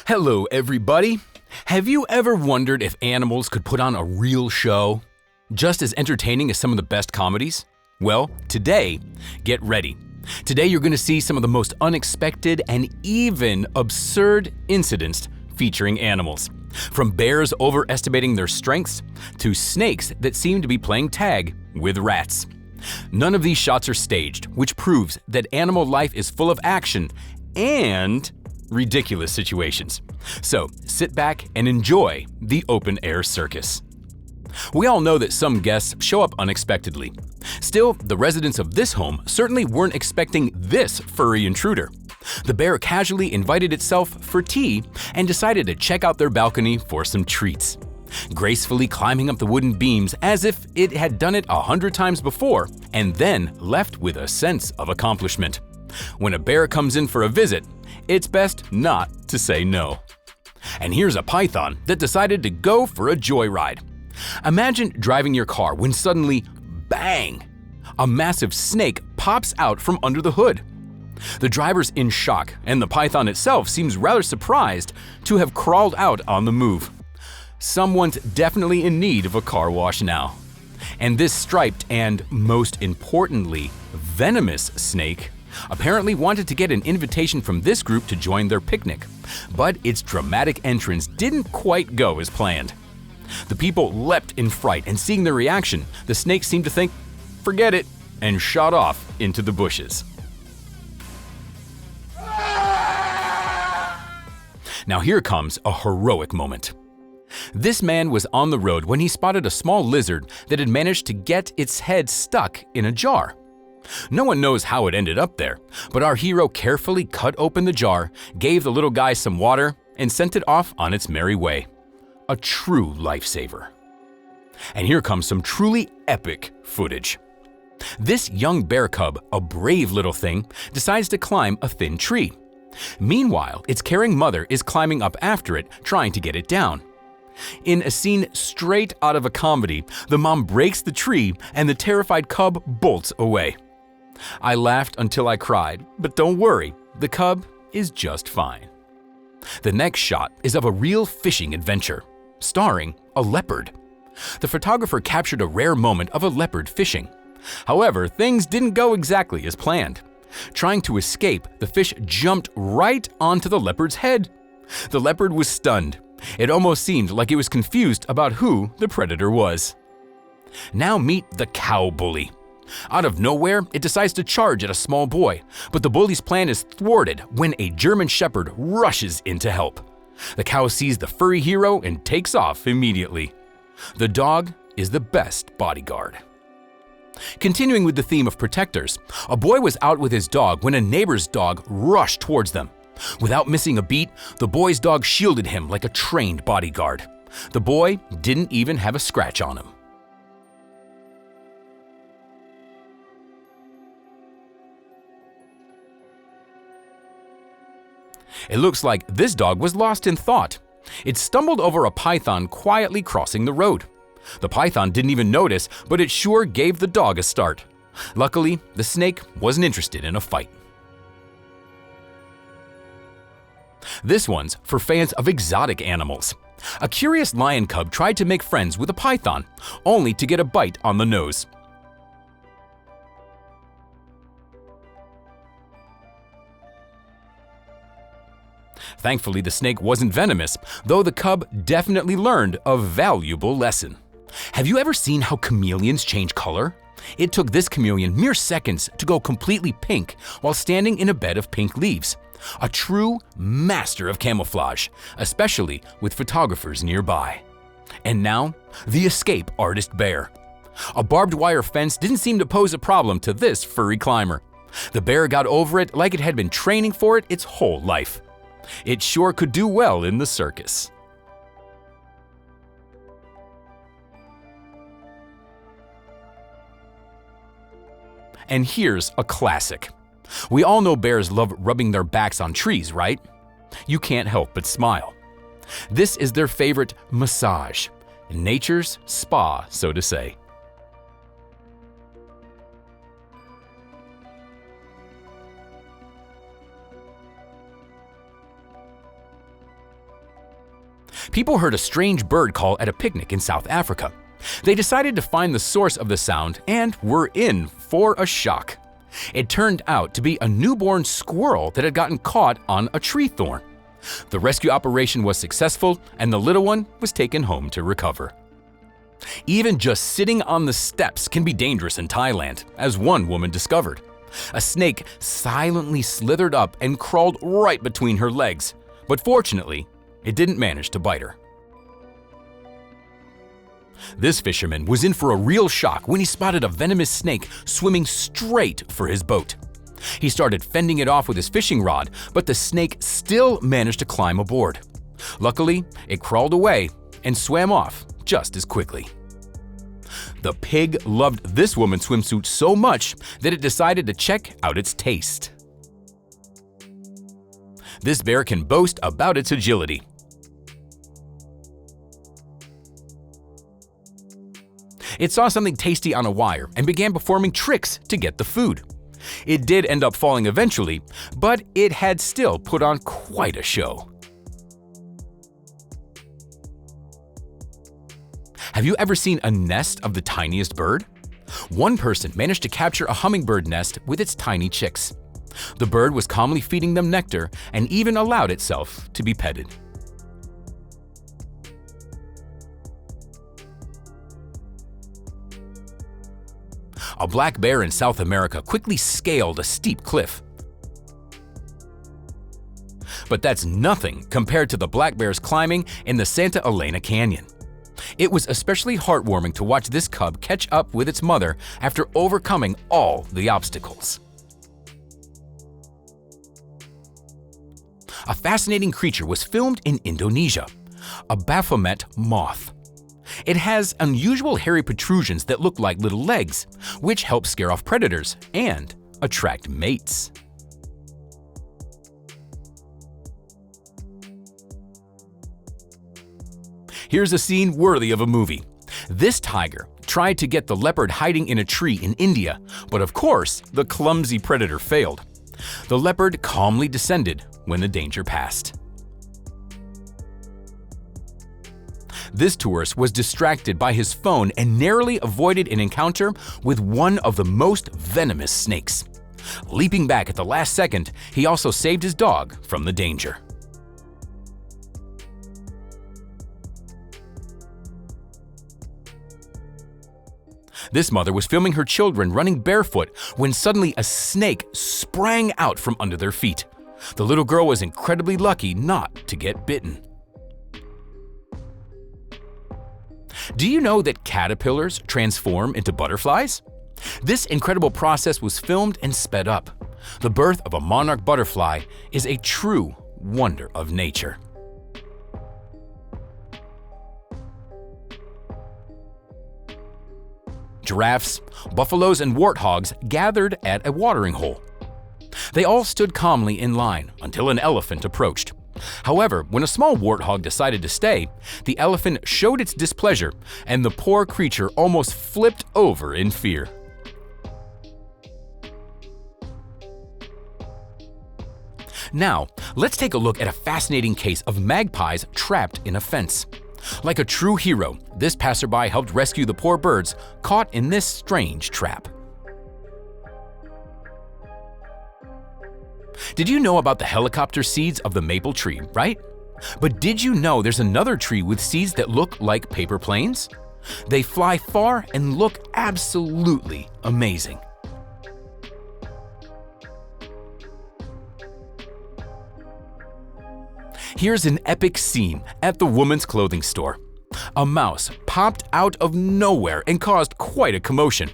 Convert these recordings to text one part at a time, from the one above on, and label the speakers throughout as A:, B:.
A: Hello, everybody. Have you ever wondered if animals could put on a real show? Just as entertaining as some of the best comedies? Well, today, get ready. Today you're going to see some of the most unexpected and even absurd incidents featuring animals. From bears overestimating their strengths to snakes that seem to be playing tag with rats. None of these shots are staged, which proves that animal life is full of action and ridiculous situations. So sit back and enjoy the open-air circus. We all know that some guests show up unexpectedly. Still, the residents of this home certainly weren't expecting this furry intruder. The bear casually invited itself for tea and decided to check out their balcony for some treats. Gracefully climbing up the wooden beams as if it had done it 100 times before, and then left with a sense of accomplishment. When a bear comes in for a visit, it's best not to say no. And here's a python that decided to go for a joyride. Imagine driving your car when suddenly, bang! A massive snake pops out from under the hood. The driver's in shock, and the python itself seems rather surprised to have crawled out on the move. Someone's definitely in need of a car wash now. And this striped and, most importantly, venomous snake apparently wanted to get an invitation from this group to join their picnic, but its dramatic entrance didn't quite go as planned. The people leapt in fright, and seeing their reaction, the snake seemed to think, forget it, and shot off into the bushes. Now here comes a heroic moment. This man was on the road when he spotted a small lizard that had managed to get its head stuck in a jar. No one knows how it ended up there, but our hero carefully cut open the jar, gave the little guy some water, and sent it off on its merry way. A true lifesaver. And here comes some truly epic footage. This young bear cub, a brave little thing, decides to climb a thin tree. Meanwhile, its caring mother is climbing up after it, trying to get it down. In a scene straight out of a comedy, the mom breaks the tree and the terrified cub bolts away. I laughed until I cried, but don't worry, the cub is just fine. The next shot is of a real fishing adventure, starring a leopard. The photographer captured a rare moment of a leopard fishing. However, things didn't go exactly as planned. Trying to escape, the fish jumped right onto the leopard's head. The leopard was stunned. It almost seemed like it was confused about who the predator was. Now meet the cow bully. Out of nowhere, it decides to charge at a small boy, but the bully's plan is thwarted when a German shepherd rushes in to help. The cow sees the furry hero and takes off immediately. The dog is the best bodyguard. Continuing with the theme of protectors, a boy was out with his dog when a neighbor's dog rushed towards them. Without missing a beat, the boy's dog shielded him like a trained bodyguard. The boy didn't even have a scratch on him. It looks like this dog was lost in thought. It stumbled over a python quietly crossing the road. The python didn't even notice, but it sure gave the dog a start. Luckily, the snake wasn't interested in a fight. This one's for fans of exotic animals. A curious lion cub tried to make friends with a python, only to get a bite on the nose. Thankfully, the snake wasn't venomous, though the cub definitely learned a valuable lesson. Have you ever seen how chameleons change color? It took this chameleon mere seconds to go completely pink while standing in a bed of pink leaves. A true master of camouflage, especially with photographers nearby. And now, the escape artist bear. A barbed wire fence didn't seem to pose a problem to this furry climber. The bear got over it like it had been training for it its whole life. It sure could do well in the circus. And here's a classic. We all know bears love rubbing their backs on trees, right? You can't help but smile. This is their favorite massage, nature's spa, so to say. People heard a strange bird call at a picnic in South Africa. They decided to find the source of the sound and were in for a shock. It turned out to be a newborn squirrel that had gotten caught on a tree thorn. The rescue operation was successful and the little one was taken home to recover. Even just sitting on the steps can be dangerous in Thailand, as one woman discovered. A snake silently slithered up and crawled right between her legs, but fortunately, it didn't manage to bite her. This fisherman was in for a real shock when he spotted a venomous snake swimming straight for his boat. He started fending it off with his fishing rod, but the snake still managed to climb aboard. Luckily, it crawled away and swam off just as quickly. The pig loved this woman's swimsuit so much that it decided to check out its taste. This bear can boast about its agility. It saw something tasty on a wire and began performing tricks to get the food. It did end up falling eventually, but it had still put on quite a show. Have you ever seen a nest of the tiniest bird? One person managed to capture a hummingbird nest with its tiny chicks. The bird was calmly feeding them nectar and even allowed itself to be petted. A black bear in South America quickly scaled a steep cliff. But that's nothing compared to the black bears climbing in the Santa Elena Canyon. It was especially heartwarming to watch this cub catch up with its mother after overcoming all the obstacles. A fascinating creature was filmed in Indonesia, a Baphomet moth. It has unusual hairy protrusions that look like little legs, which help scare off predators and attract mates. Here's a scene worthy of a movie. This tiger tried to get the leopard hiding in a tree in India, but of course, the clumsy predator failed. The leopard calmly descended when the danger passed. This tourist was distracted by his phone and narrowly avoided an encounter with one of the most venomous snakes. Leaping back at the last second, he also saved his dog from the danger. This mother was filming her children running barefoot when suddenly a snake sprang out from under their feet. The little girl was incredibly lucky not to get bitten. Do you know that caterpillars transform into butterflies? This incredible process was filmed and sped up. The birth of a monarch butterfly is a true wonder of nature. Giraffes, buffaloes, and warthogs gathered at a watering hole. They all stood calmly in line until an elephant approached. However, when a small warthog decided to stay, the elephant showed its displeasure, and the poor creature almost flipped over in fear. Now, let's take a look at a fascinating case of magpies trapped in a fence. Like a true hero, this passerby helped rescue the poor birds caught in this strange trap. Did you know about the helicopter seeds of the maple tree, right? But did you know there's another tree with seeds that look like paper planes? They fly far and look absolutely amazing. Here's an epic scene at the woman's clothing store. A mouse popped out of nowhere and caused quite a commotion.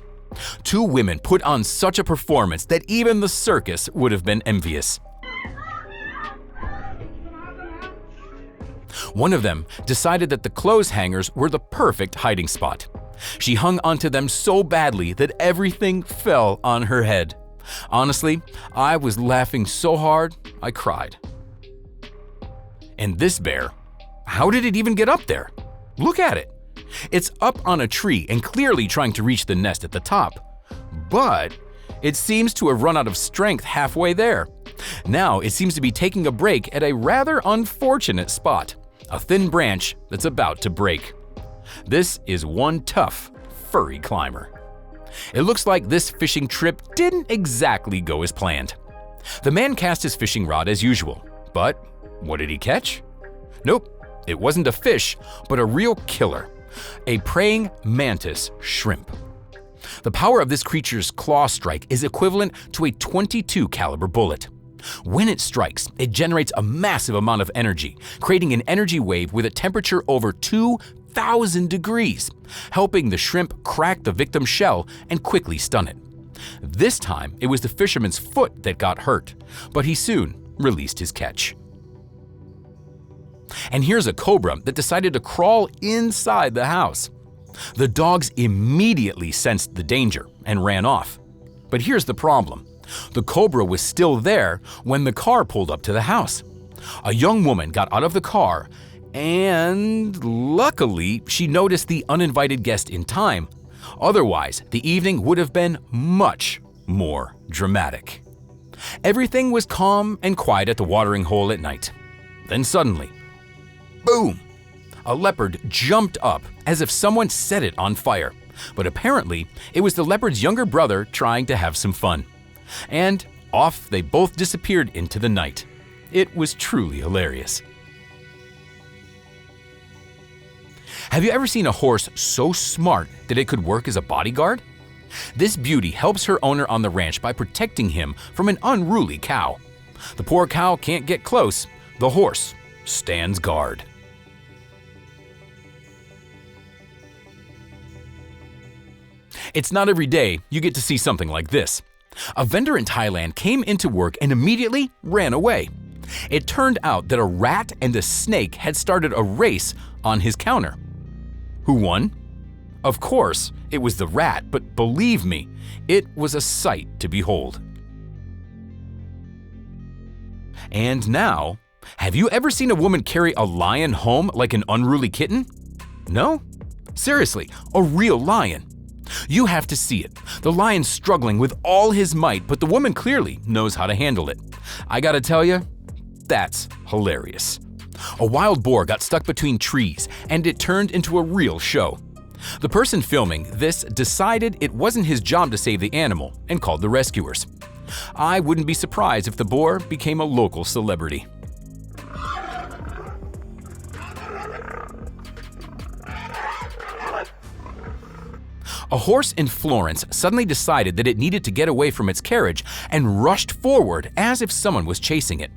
A: Two women put on such a performance that even the circus would have been envious. One of them decided that the clothes hangers were the perfect hiding spot. She hung onto them so badly that everything fell on her head. Honestly, I was laughing so hard I cried. And this bear, how did it even get up there? Look at it. It's up on a tree and clearly trying to reach the nest at the top. But it seems to have run out of strength halfway there. Now it seems to be taking a break at a rather unfortunate spot. a thin branch that's about to break. This is one tough, furry climber. It looks like this fishing trip didn't exactly go as planned. The man cast his fishing rod as usual, but what did he catch? Nope, it wasn't a fish, but a real killer, a praying mantis shrimp. The power of this creature's claw strike is equivalent to a .22 caliber bullet. When it strikes, it generates a massive amount of energy, creating an energy wave with a temperature over 2,000 degrees, helping the shrimp crack the victim's shell and quickly stun it. This time, it was the fisherman's foot that got hurt, but he soon released his catch. And here's a cobra that decided to crawl inside the house. The dogs immediately sensed the danger and ran off. But here's the problem. The cobra was still there when the car pulled up to the house. A young woman got out of the car, and luckily, she noticed the uninvited guest in time. Otherwise, the evening would have been much more dramatic. Everything was calm and quiet at the watering hole at night. Then suddenly, boom! A leopard jumped up as if someone set it on fire. But apparently, it was the leopard's younger brother trying to have some fun. And off they both disappeared into the night. It was truly hilarious. Have you ever seen a horse so smart that it could work as a bodyguard? This beauty helps her owner on the ranch by protecting him from an unruly cow. The poor cow can't get close. The horse stands guard. It's not every day you get to see something like this. A vendor in Thailand came into work and immediately ran away. It turned out that a rat and a snake had started a race on his counter. Who won? Of course, it was the rat, but believe me, it was a sight to behold. And now, have you ever seen a woman carry a lion home like an unruly kitten? No? Seriously, a real lion. You have to see it. The lion's struggling with all his might, but the woman clearly knows how to handle it. I gotta tell you, that's hilarious. A wild boar got stuck between trees, and it turned into a real show. The person filming this decided it wasn't his job to save the animal and called the rescuers. I wouldn't be surprised if the boar became a local celebrity. A horse in Florence suddenly decided that it needed to get away from its carriage and rushed forward as if someone was chasing it.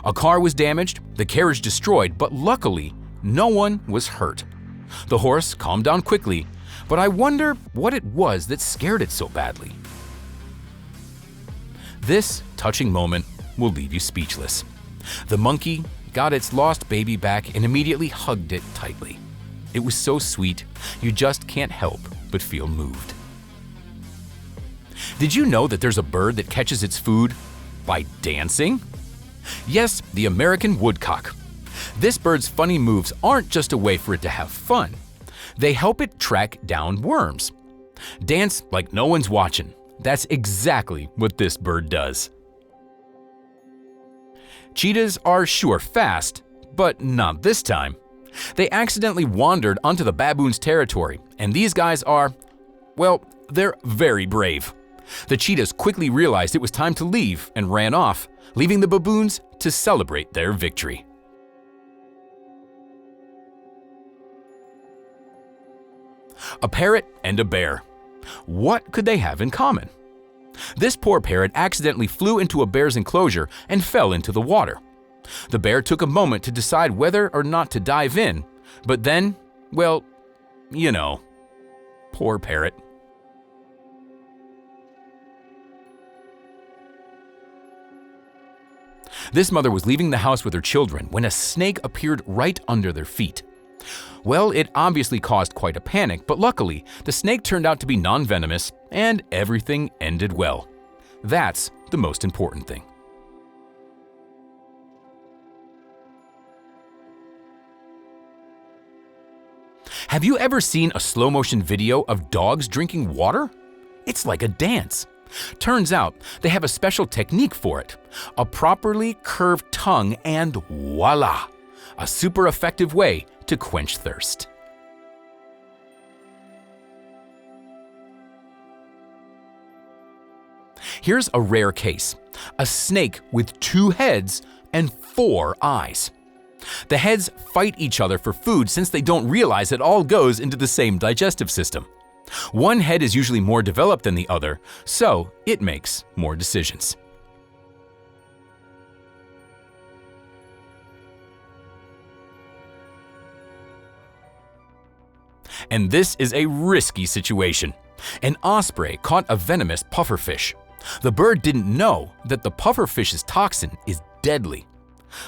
A: A car was damaged, the carriage destroyed, but luckily, no one was hurt. The horse calmed down quickly, but I wonder what it was that scared it so badly. This touching moment will leave you speechless. The monkey got its lost baby back and immediately hugged it tightly. It was so sweet, you just can't help but feel moved. Did you know that there's a bird that catches its food by dancing? Yes, the American woodcock. This bird's funny moves aren't just a way for it to have fun. They help it track down worms. Dance like no one's watching. That's exactly what this bird does. Cheetahs are sure fast, but not this time. They accidentally wandered onto the baboon's territory, and these guys are, well, they're very brave. The cheetahs quickly realized it was time to leave and ran off, leaving the baboons to celebrate their victory. A parrot and a bear. What could they have in common? This poor parrot accidentally flew into a bear's enclosure and fell into the water. The bear took a moment to decide whether or not to dive in, but then, well, you know, poor parrot. This mother was leaving the house with her children when a snake appeared right under their feet. Well, it obviously caused quite a panic, but luckily, the snake turned out to be non-venomous and everything ended well. That's the most important thing. Have you ever seen a slow-motion video of dogs drinking water? It's like a dance. Turns out they have a special technique for it, a properly curved tongue, and voila! a super effective way to quench thirst. Here's a rare case: a snake with 2 heads and 4 eyes. The heads fight each other for food since they don't realize it all goes into the same digestive system. One head is usually more developed than the other, so it makes more decisions. And this is a risky situation. An osprey caught a venomous pufferfish. The bird didn't know that the pufferfish's toxin is deadly.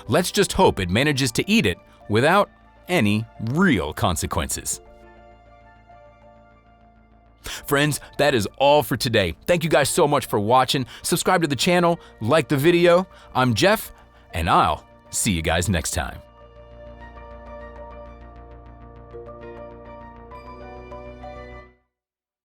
A: Let's just hope it manages to eat it without any real consequences. Friends, that is all for today. Thank you guys so much for watching. Subscribe to the channel, like the video. I'm Jeff, and I'll see you guys next time.